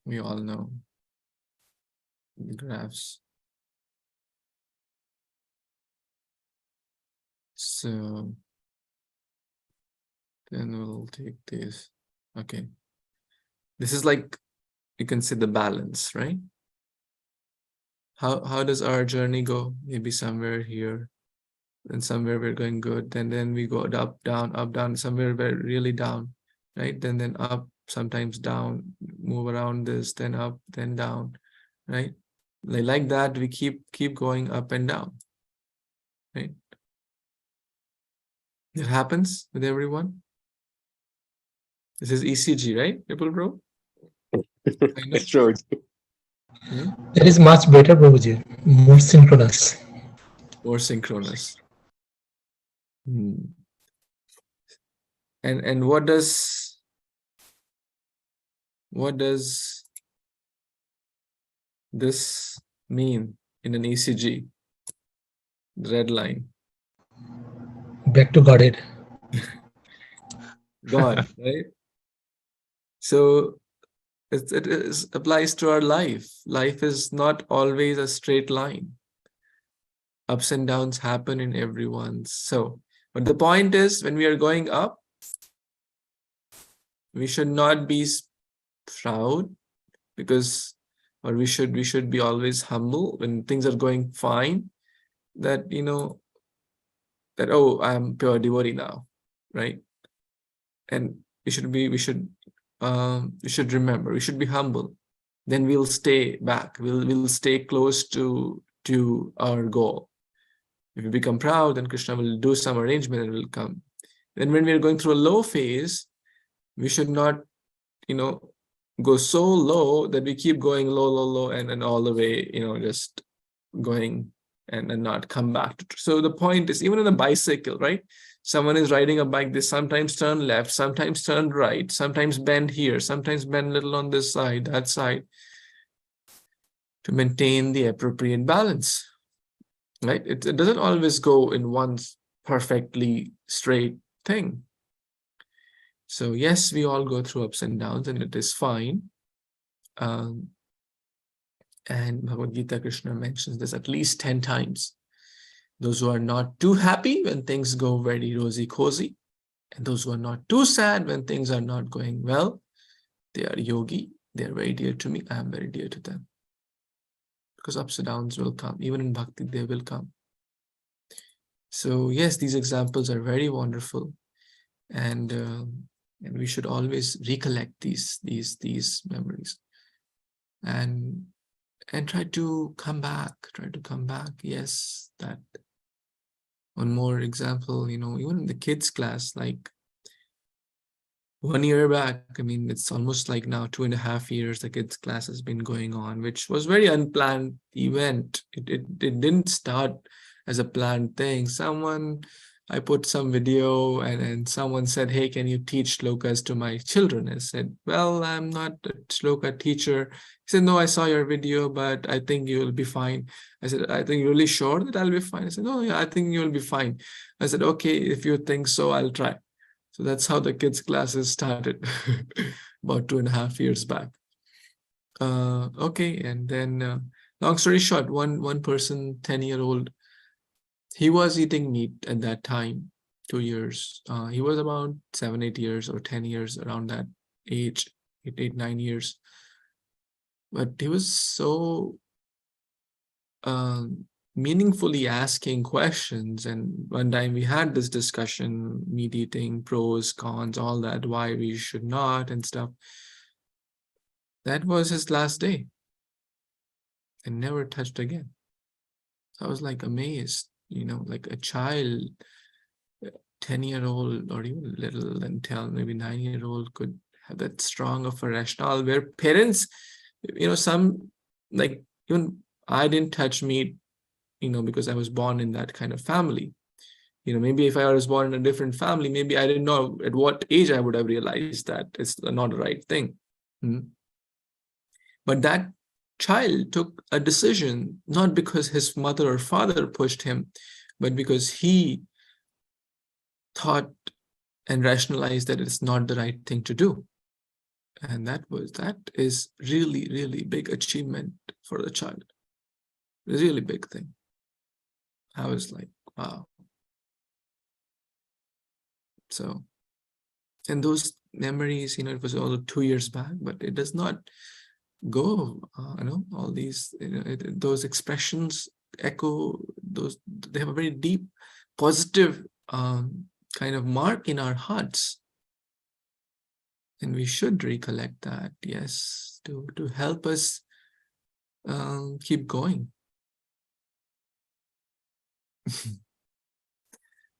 We all know the graphs. So then we'll take this. Okay. This is like, you can see the balance, right? How does our journey go? Maybe somewhere here, then somewhere we're going good, then we go up, down, somewhere we're really down, right? Then up, sometimes down, move around this, then up, then down, right? Like that, we keep going up and down, right? It happens with everyone. This is ECG, right, people, bro? It's true. That is much better, Prabhuji. More synchronous. More synchronous. And what does this mean in an ECG? The red line. Back to Godhead. God, right? So it applies to our life. Life is not always a straight line. Ups and downs happen in everyone's. So, but the point is, when we are going up, we should not be proud, because, or we should be always humble when things are going fine. That that, oh, I'm pure devotee now, right? And we should remember, we should be humble. Then we'll stay back. We'll stay close to our goal. If we become proud, then Krishna will do some arrangement and will come. Then when we're going through a low phase, we should not, go so low that we keep going low, and all the way, just going and not come back to. So the point is, even on a bicycle, right? Someone is riding a bike, they sometimes turn left, sometimes turn right, sometimes bend here, sometimes bend a little on this side, that side, to maintain the appropriate balance, right? It doesn't always go in one perfectly straight thing. So yes, we all go through ups and downs, and it is fine. And Bhagavad Gita, Krishna mentions this at least 10 times. Those who are not too happy when things go very rosy cozy, and those who are not too sad when things are not going well, they are yogi. They are very dear to me. I am very dear to them. Because ups and downs will come. Even in bhakti, they will come. So yes, these examples are very wonderful, and we should always recollect these memories, and try to come back. Yes, that one more example, even in the kids class, like 1 year back, I mean, it's almost like now 2.5 years the kids class has been going on, which was very unplanned event. It didn't start as a planned thing. Someone I put some video and someone said, hey, can you teach shlokas to my children? I said, well, I'm not a shloka teacher. He said, no, I saw your video, but I think you'll be fine. I said, I think you're really sure that I'll be fine. I said, oh yeah, I think you'll be fine. I said, okay, if you think so, I'll try. So that's how the kids' classes started about 2.5 years back. Okay, and then long story short, one person, 10-year-old, he was eating meat at that time, 2 years. He was about 7, 8 years or 10 years, around that age, 8, 9 years. But he was so meaningfully asking questions. And one time we had this discussion, meat eating, pros, cons, all that, why we should not and stuff. That was his last day and never touched again. I was like amazed, like a child, 10-year-old or even little than 10, maybe 9-year-old could have that strong of a rationale where parents, some, like even I didn't touch meat, because I was born in that kind of family. Maybe if I was born in a different family, maybe I didn't know at what age I would have realized that it's not the right thing. But that child took a decision, not because his mother or father pushed him, but because he thought and rationalized that it's not the right thing to do. And that is really, really big achievement for the child. A really big thing. I was like, wow. So, and those memories, it was all 2 years back, but it does not go, all these, those expressions echo, they have a very deep, positive kind of mark in our hearts. And we should recollect that, yes, to help us keep going.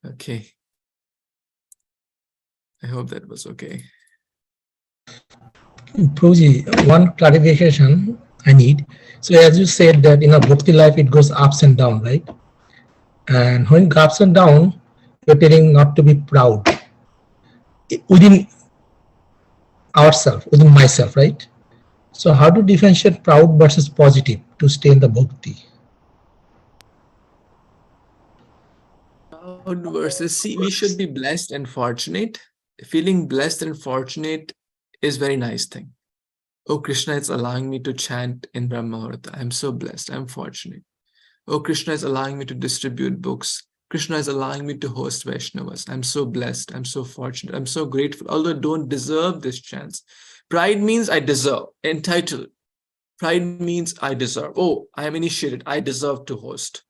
Okay. I hope that was okay. Prabhuji, one clarification I need. So as you said that in a bhakti life, it goes ups and down, right? And when it goes ups and down, you're telling not to be proud within ourselves, within myself, right? So how to differentiate proud versus positive to stay in the bhakti? Proud versus, see, we should be blessed and fortunate. Feeling blessed and fortunate is very nice thing. Oh, Krishna is allowing me to chant in Brahmavarta. I'm so blessed. I'm fortunate. Oh, Krishna is allowing me to distribute books. Krishna is allowing me to host Vaishnavas. I'm so blessed. I'm so fortunate. I'm so grateful. Although I don't deserve this chance. Pride means I deserve. Entitled. Pride means I deserve. Oh, I am initiated. I deserve to host.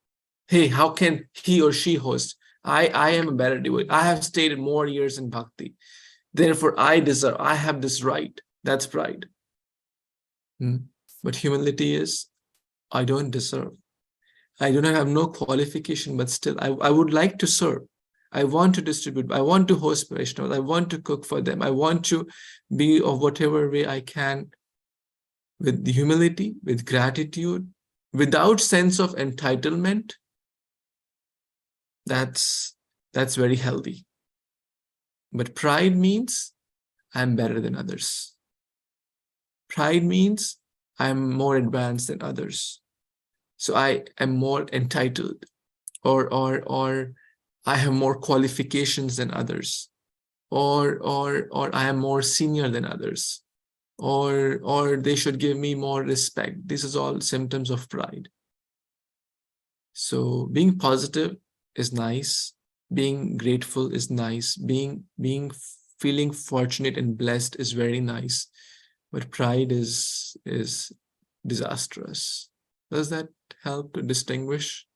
Hey, how can he or she host? I am a better devotee. I have stayed more years in bhakti. Therefore, I deserve. I have this right. That's pride. But humility is, I don't deserve. I do not have no qualification, but still, I would like to serve. I want to distribute. I want to host Vaishnavas. I want to cook for them. I want to be of whatever way I can with humility, with gratitude, without sense of entitlement. That's very healthy. But pride means I'm better than others. Pride means I'm more advanced than others. So I am more entitled, or I have more qualifications than others, or I am more senior than others, or they should give me more respect. This is all symptoms of pride. So being positive is nice. Being grateful is nice. Feeling fortunate and blessed is very nice. But pride is disastrous. Does that help to distinguish?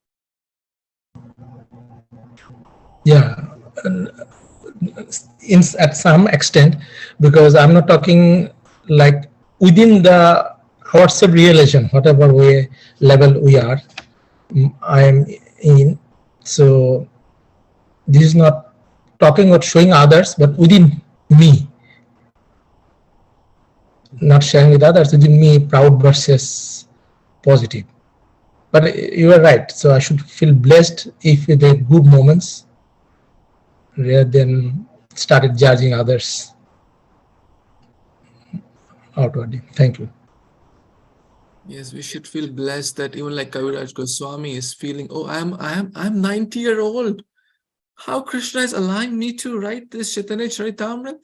Yeah, at some extent, because I'm not talking like within the ourself realization, whatever level we are, I am in. So this is not talking about showing others, but within me, not sharing with others, within me, proud versus positive. But you are right. So I should feel blessed if with the good moments, rather than started judging others outwardly. Thank you. Yes, we should feel blessed that even like Kaviraj Goswami is feeling, oh, I'm 90-year-old. How Krishna is allowing me to write this Chaitanya Charitamrita?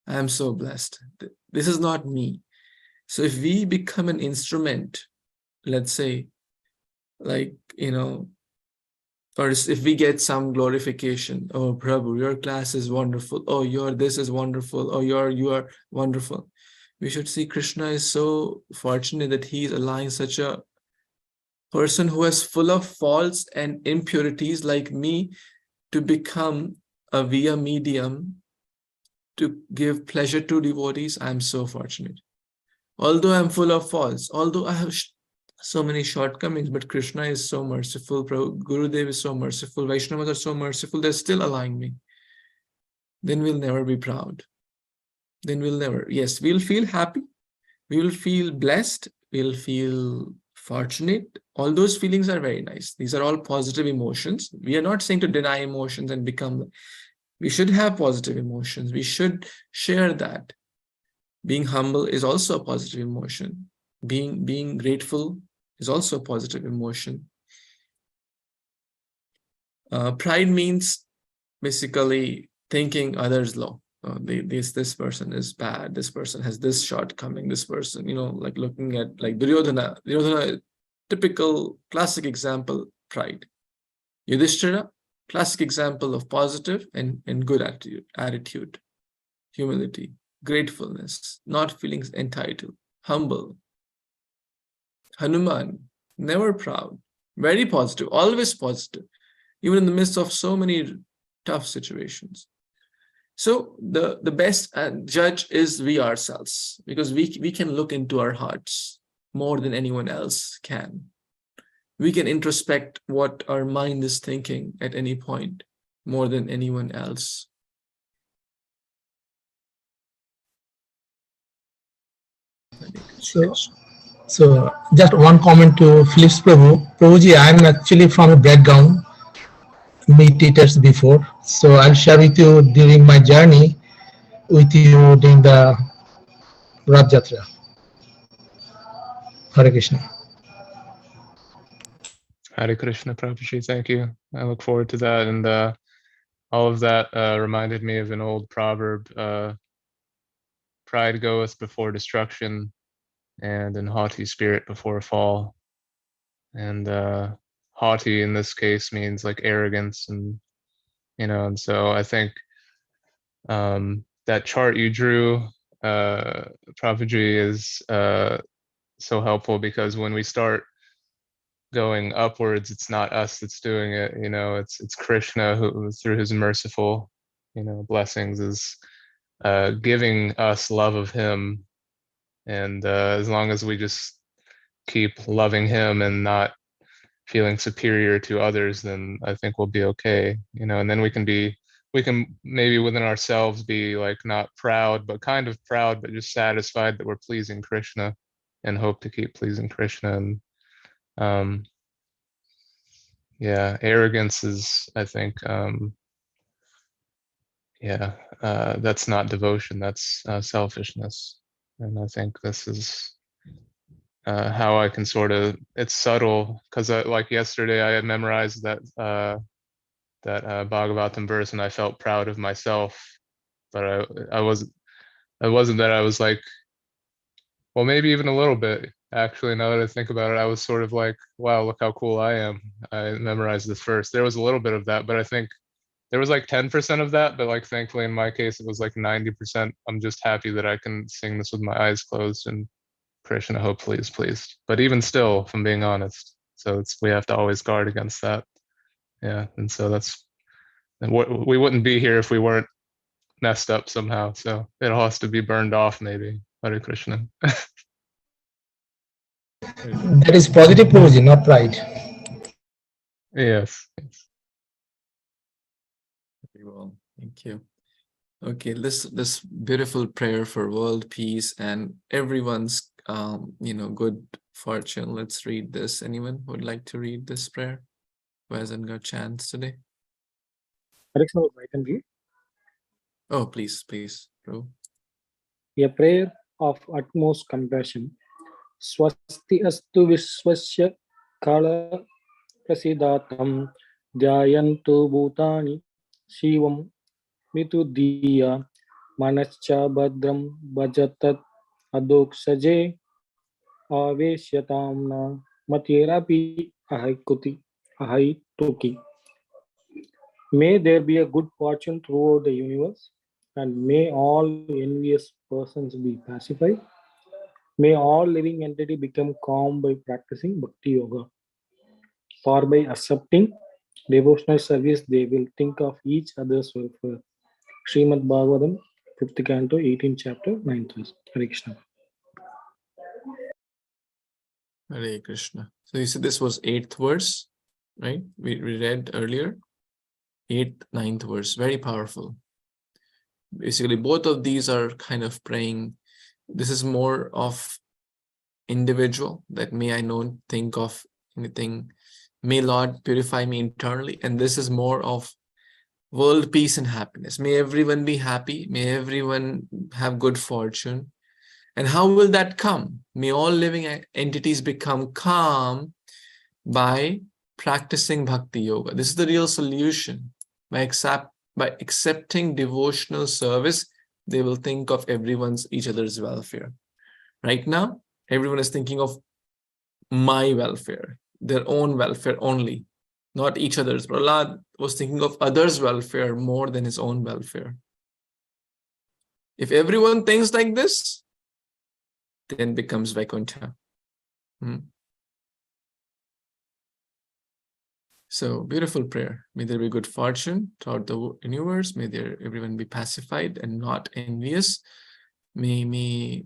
I am so blessed. This is not me. So if we become an instrument, let's say, like, or if we get some glorification, oh, Prabhu, your class is wonderful. Oh, this is wonderful. Oh, you are wonderful. We should see Krishna is so fortunate that he is allowing such a person who is full of faults and impurities like me to become a via medium to give pleasure to devotees. I'm so fortunate. Although I'm full of faults, although I have so many shortcomings, but Krishna is so merciful, Gurudev is so merciful, Vaishnavas are so merciful, they're still allowing me. Then we'll never be proud. Then we'll never, yes, we'll feel happy, we will feel blessed, we'll feel fortunate. All those feelings are very nice. These are all positive emotions. We are not saying to deny emotions and become, we should have positive emotions. We should share that. Being humble is also a positive emotion. Being grateful is also a positive emotion. Pride means basically thinking others low. This person is bad, this person has this shortcoming, this person, like looking at like Duryodhana, typical classic example, pride. Yudhishthira, classic example of positive and good attitude, humility, gratefulness, not feeling entitled, humble. Hanuman, never proud, very positive, always positive, even in the midst of so many tough situations. So the best judge is we ourselves, because we can look into our hearts more than anyone else can. We can introspect what our mind is thinking at any point more than anyone else. So just one comment to Phillips Prabhu. Prabhuji, I am actually from a background meditators before, so I'll share with you during my journey with you during the Rath Yatra. Hare Krishna. Hare Krishna, Prabhuji, thank you. I look forward to that. And all of that reminded me of an old proverb, pride goeth before destruction, and an haughty spirit before a fall. And haughty in this case means like arrogance, and and so I think that chart you drew, Prabhuji, is so helpful, because when we start going upwards, it's not us that's doing it. It's Krishna who, through his merciful blessings, is giving us love of him. And as long as we just keep loving him and not feeling superior to others, then I think we'll be okay. And then we can maybe within ourselves be like not proud, but kind of proud, but just satisfied that we're pleasing Krishna, and hope to keep pleasing Krishna. And yeah, arrogance is, I think, that's not devotion, that's selfishness. And I think this is how I can sort of, it's subtle, because like yesterday I had memorized that Bhagavatam verse, and I felt proud of myself, but I wasn't that I was like, well, maybe even a little bit, actually. Now that I think about it, I was sort of like, wow, look how cool I am, I memorized this verse. There was a little bit of that, but I think there was like 10% of that, but like thankfully in my case it was like 90%. I'm just happy that I can sing this with my eyes closed, and Krishna hopefully is pleased. But even still, if I'm being honest, so we have to always guard against that. Yeah, and so we wouldn't be here if we weren't messed up somehow. So it all has to be burned off, maybe. Hare Krishna. That is positive, Prabhuji, not pride. Yes. Very well, thank you. Okay, this beautiful prayer for world peace and everyone's good fortune. Let's read this. Anyone would like to read this prayer who hasn't got a chance today? Krishna, I can read. Oh, please, please, bro. A prayer of utmost compassion. Swasti astu viswasya kala prasidatam dhyayantu bhutani shivam mitudhiya manascha badram bhajatat adoksaje aveshyatamna matirapi ahaituki. May there be a good fortune throughout the universe, and may all envious persons be pacified. May all living entity become calm by practicing Bhakti Yoga. For by accepting devotional service, they will think of each other's welfare. Srimad Bhagavatam, 5th Canto, 18th chapter, 9th verse. Hare Krishna. Hare Krishna. So you said this was 8th verse, right? We read earlier. 8th, 9th verse. Very powerful. Basically, both of these are kind of praying. This is more of individual, that may I not think of anything. May Lord purify me internally. And this is more of world peace and happiness. May everyone be happy. May everyone have good fortune. And how will that come? May all living entities become calm by practicing Bhakti Yoga. This is the real solution. By accepting devotional service, they will think of each other's welfare. Right now, everyone is thinking of my welfare, their own welfare only, not each other's. Prahlad was thinking of others' welfare more than his own welfare. If everyone thinks like this, then becomes Vaikuntha. So, beautiful prayer. May there be good fortune throughout the universe. May everyone be pacified and not envious. May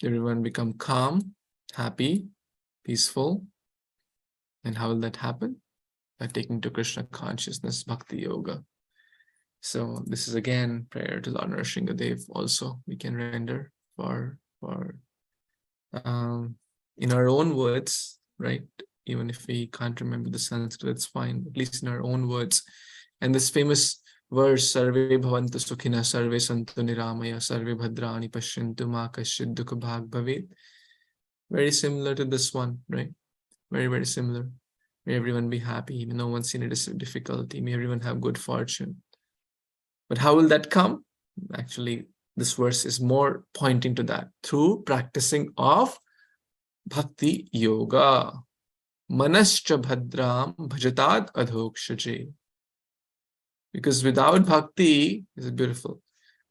everyone become calm, happy, peaceful. And how will that happen? By taking to Krishna consciousness, Bhakti Yoga. So this is again prayer to Lord Nrsimhadev also we can render for in our own words, right? Even if we can't remember the Sanskrit, it's fine, at least in our own words. And this famous verse, Sarve bhavantu sukhina, sarve santu niramaya, sarve bhadrani pashyantu ma kasyid dukha bhag bhavet. Very similar to this one, right? Very, very similar. May everyone be happy. May no one see any difficulty. May everyone have good fortune. But how will that come? Actually, this verse is more pointing to that through practicing of Bhakti Yoga. Manascha bhadram bhajatat adhokshaje. Because without bhakti, this is beautiful.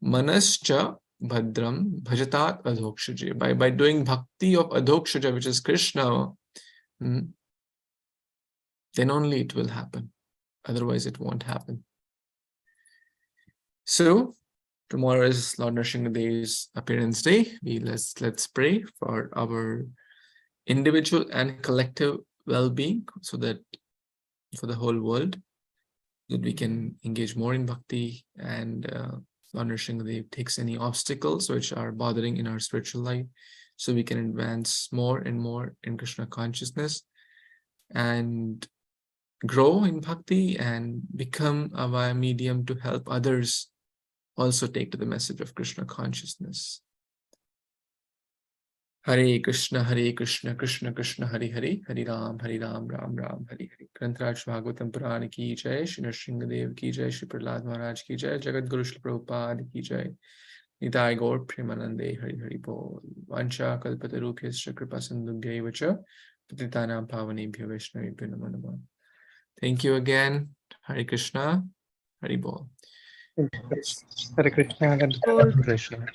Manascha bhadram bhajatat adhokshaje. By doing bhakti of adhokshaja, which is Krishna, then only it will happen. Otherwise, it won't happen. So, tomorrow is Lord Nrsimhadev's appearance day. Let's pray for our individual and collective well-being, so that for the whole world, that we can engage more in bhakti, and Lord Nrsimhadev takes any obstacles which are bothering in our spiritual life, so we can advance more and more in Krishna consciousness and grow in bhakti and become a medium to help others also take to the message of Krishna consciousness. Hare Krishna, Krishna Krishna, Hare Hare, Hare Ram, Ram Ram, Hare Hare. Grantraj Bhagavatam Purana ki jai, Shri Nrsimhadev ki jai, Shri Prahlad Maharaj ki jai, Jagat Guru Shri Prabhupada ki jai. Nitai Gaur Premanande, Hare Hare Bol. Vancha Kalpatarubhyascha Kripa Sindhubhya Vacha, Patitanam Pavanebhyo Vaishnavebhyo Namo Namaha. Thank you again. Hare Krishna, Hare Bol. Hare Krishna. Lord. Krishna.